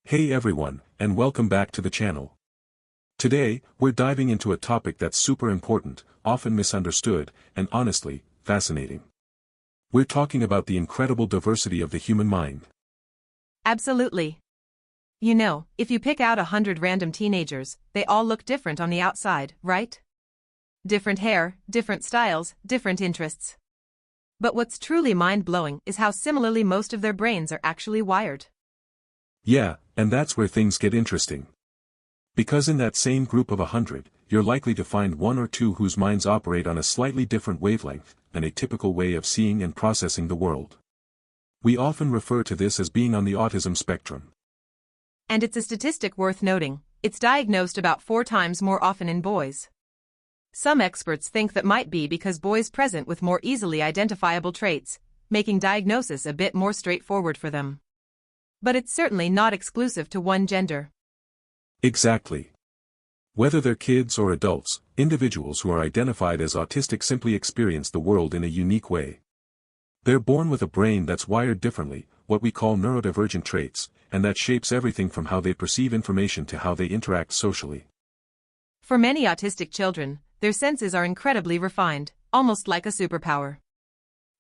Hey everyone, and welcome back to the channel. Today, we're diving into a topic that's super important, often misunderstood, and honestly, fascinating. We're talking about the incredible diversity of the human mind. Absolutely. You know, if you pick out 100 random teenagers, they all look different on the outside, right? Different hair, different styles, different interests. But what's truly mind-blowing is how similarly most of their brains are actually wired. Yeah, and that's where things get interesting. Because in that same group of 100, you're likely to find one or two whose minds operate on a slightly different wavelength, an atypical way of seeing and processing the world. We often refer to this as being on the autism spectrum. And it's a statistic worth noting. It's diagnosed about 4 times more often in boys. Some experts think that might be because boys present with more easily identifiable traits, making diagnosis a bit more straightforward for them. But it's certainly not exclusive to one gender. Exactly. Whether they're kids or adults, individuals who are identified as autistic simply experience the world in a unique way. They're born with a brain that's wired differently, what we call neurodivergent traits, and that shapes everything from how they perceive information to how they interact socially. For many autistic children, their senses are incredibly refined, almost like a superpower.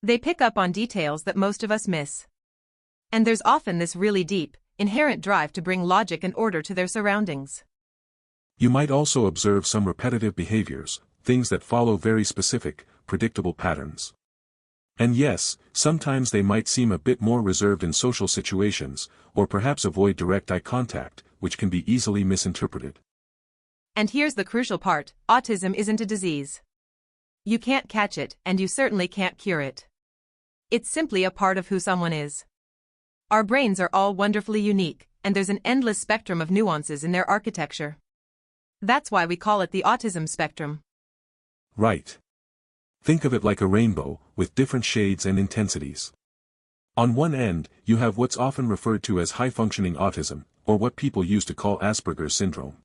They pick up on details that most of us miss. And there's often this really deep, inherent drive to bring logic and order to their surroundings. You might also observe some repetitive behaviors, things that follow very specific, predictable patterns. And yes, sometimes they might seem a bit more reserved in social situations, or perhaps avoid direct eye contact, which can be easily misinterpreted. And here's the crucial part: autism isn't a disease. You can't catch it, and you certainly can't cure it. It's simply a part of who someone is. Our brains are all wonderfully unique, and there's an endless spectrum of nuances in their architecture. That's why we call it the autism spectrum. Right. Think of it like a rainbow, with different shades and intensities. On one end, you have what's often referred to as high-functioning autism, or what people used to call Asperger's syndrome.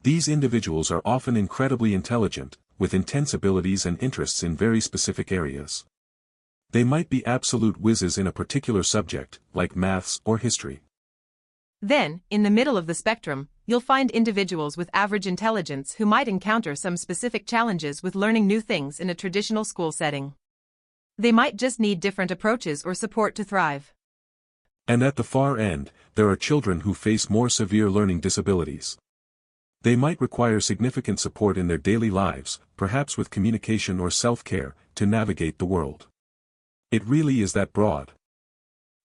These individuals are often incredibly intelligent, with intense abilities and interests in very specific areas. They might be absolute whizzes in a particular subject, like maths or history. Then, in the middle of the spectrum, you'll find individuals with average intelligence who might encounter some specific challenges with learning new things in a traditional school setting. They might just need different approaches or support to thrive. And at the far end, there are children who face more severe learning disabilities. They might require significant support in their daily lives, perhaps with communication or self-care, to navigate the world. It really is that broad.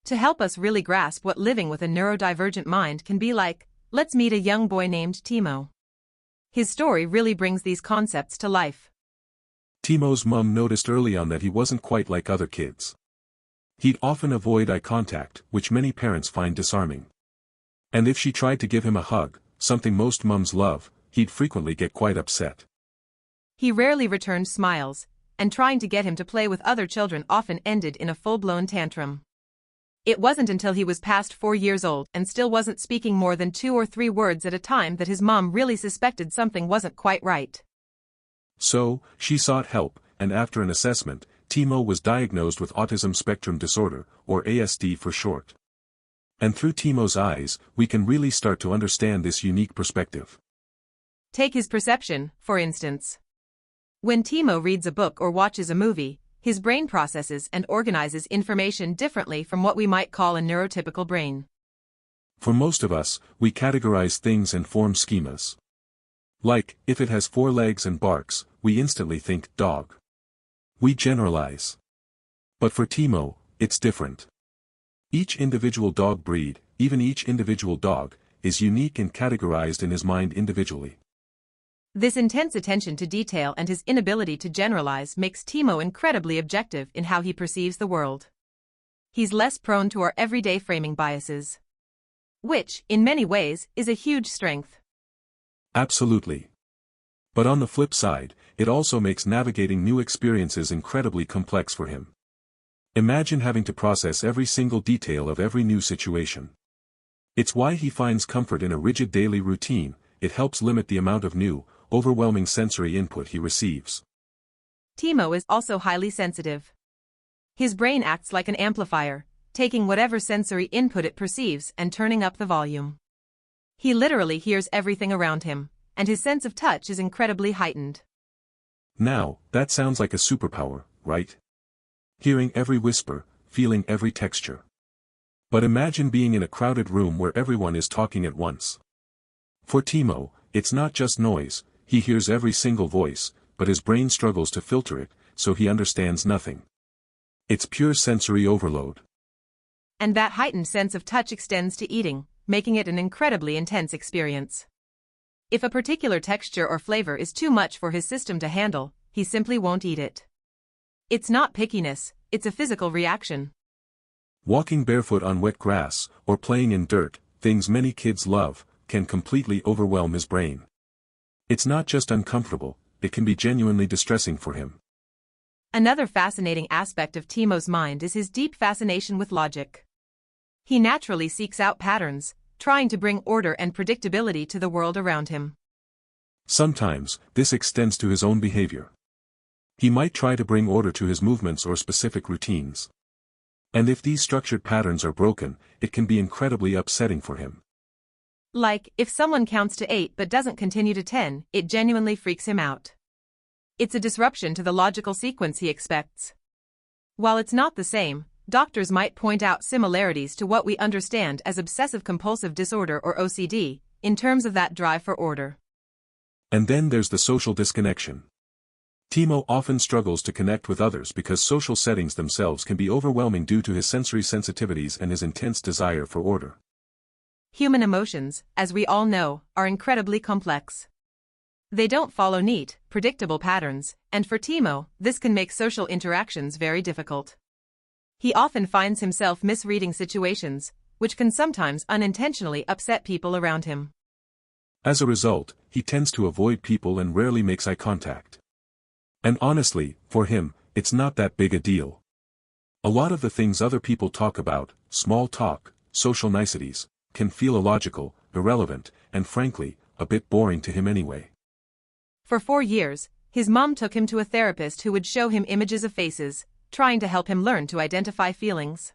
To help us really grasp what living with a neurodivergent mind can be like, let's meet a young boy named Timo. His story really brings these concepts to life. Timo's mom noticed early on that he wasn't quite like other kids. He'd often avoid eye contact, which many parents find disarming. And if she tried to give him a hug, something most moms love, he'd frequently get quite upset. He rarely returned smiles, and trying to get him to play with other children often ended in a full-blown tantrum. It wasn't until he was past 4 years old and still wasn't speaking more than 2 or 3 words at a time that his mom really suspected something wasn't quite right. So, she sought help, and after an assessment, Timo was diagnosed with autism spectrum disorder, or ASD for short. And through Timo's eyes, we can really start to understand this unique perspective. Take his perception, for instance. When Timo reads a book or watches a movie, his brain processes and organizes information differently from what we might call a neurotypical brain. For most of us, we categorize things and form schemas. Like, if it has 4 legs and barks, we instantly think dog. We generalize. But for Timo, it's different. Each individual dog breed, even each individual dog, is unique and categorized in his mind individually. This intense attention to detail and his inability to generalize makes Timo incredibly objective in how he perceives the world. He's less prone to our everyday framing biases. Which, in many ways, is a huge strength. Absolutely. But on the flip side, it also makes navigating new experiences incredibly complex for him. Imagine having to process every single detail of every new situation. It's why he finds comfort in a rigid daily routine. It helps limit the amount of new, overwhelming sensory input he receives. Timo is also highly sensitive. His brain acts like an amplifier, taking whatever sensory input it perceives and turning up the volume. He literally hears everything around him, and his sense of touch is incredibly heightened. Now, that sounds like a superpower, right? Hearing every whisper, feeling every texture. But imagine being in a crowded room where everyone is talking at once. For Timo, it's not just noise, he hears every single voice, but his brain struggles to filter it, so he understands nothing. It's pure sensory overload. And that heightened sense of touch extends to eating, making it an incredibly intense experience. If a particular texture or flavor is too much for his system to handle, he simply won't eat it. It's not pickiness, it's a physical reaction. Walking barefoot on wet grass, or playing in dirt, things many kids love, can completely overwhelm his brain. It's not just uncomfortable, it can be genuinely distressing for him. Another fascinating aspect of Timo's mind is his deep fascination with logic. He naturally seeks out patterns, trying to bring order and predictability to the world around him. Sometimes, this extends to his own behavior. He might try to bring order to his movements or specific routines. And if these structured patterns are broken, it can be incredibly upsetting for him. Like, if someone counts to 8 but doesn't continue to 10, it genuinely freaks him out. It's a disruption to the logical sequence he expects. While it's not the same, doctors might point out similarities to what we understand as obsessive-compulsive disorder or OCD, in terms of that drive for order. And then there's the social disconnection. Timo often struggles to connect with others because social settings themselves can be overwhelming due to his sensory sensitivities and his intense desire for order. Human emotions, as we all know, are incredibly complex. They don't follow neat, predictable patterns, and for Timo, this can make social interactions very difficult. He often finds himself misreading situations, which can sometimes unintentionally upset people around him. As a result, he tends to avoid people and rarely makes eye contact. And honestly, for him, it's not that big a deal. A lot of the things other people talk about, small talk, social niceties, can feel illogical, irrelevant, and frankly, a bit boring to him anyway. For 4 years, his mom took him to a therapist who would show him images of faces, trying to help him learn to identify feelings.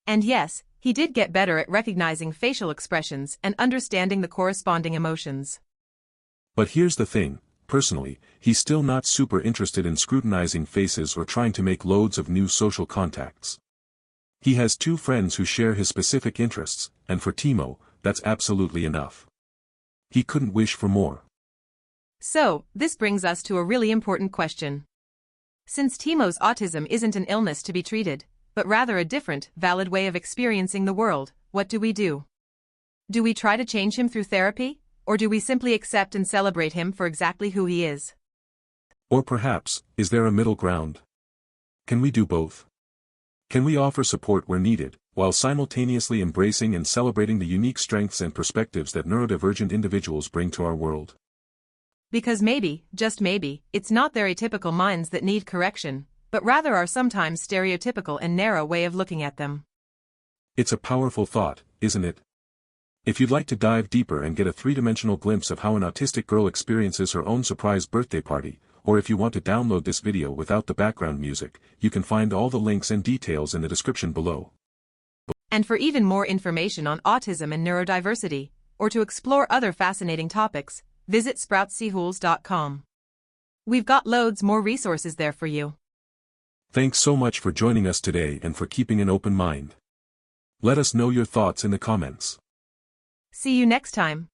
And yes, he did get better at recognizing facial expressions and understanding the corresponding emotions. But here's the thing. Personally, he's still not super interested in scrutinizing faces or trying to make loads of new social contacts. He has 2 friends who share his specific interests, and for Timo, that's absolutely enough. He couldn't wish for more. So, this brings us to a really important question. Since Timo's autism isn't an illness to be treated, but rather a different, valid way of experiencing the world, what do we do? Do we try to change him through therapy? Or do we simply accept and celebrate him for exactly who he is? Or perhaps, is there a middle ground? Can we do both? Can we offer support where needed, while simultaneously embracing and celebrating the unique strengths and perspectives that neurodivergent individuals bring to our world? Because maybe, just maybe, it's not their atypical minds that need correction, but rather our sometimes stereotypical and narrow way of looking at them. It's a powerful thought, isn't it? If you'd like to dive deeper and get a 3-dimensional glimpse of how an autistic girl experiences her own surprise birthday party, or if you want to download this video without the background music, you can find all the links and details in the description below. And for even more information on autism and neurodiversity, or to explore other fascinating topics, visit sproutsehools.com. We've got loads more resources there for you. Thanks so much for joining us today and for keeping an open mind. Let us know your thoughts in the comments. See you next time.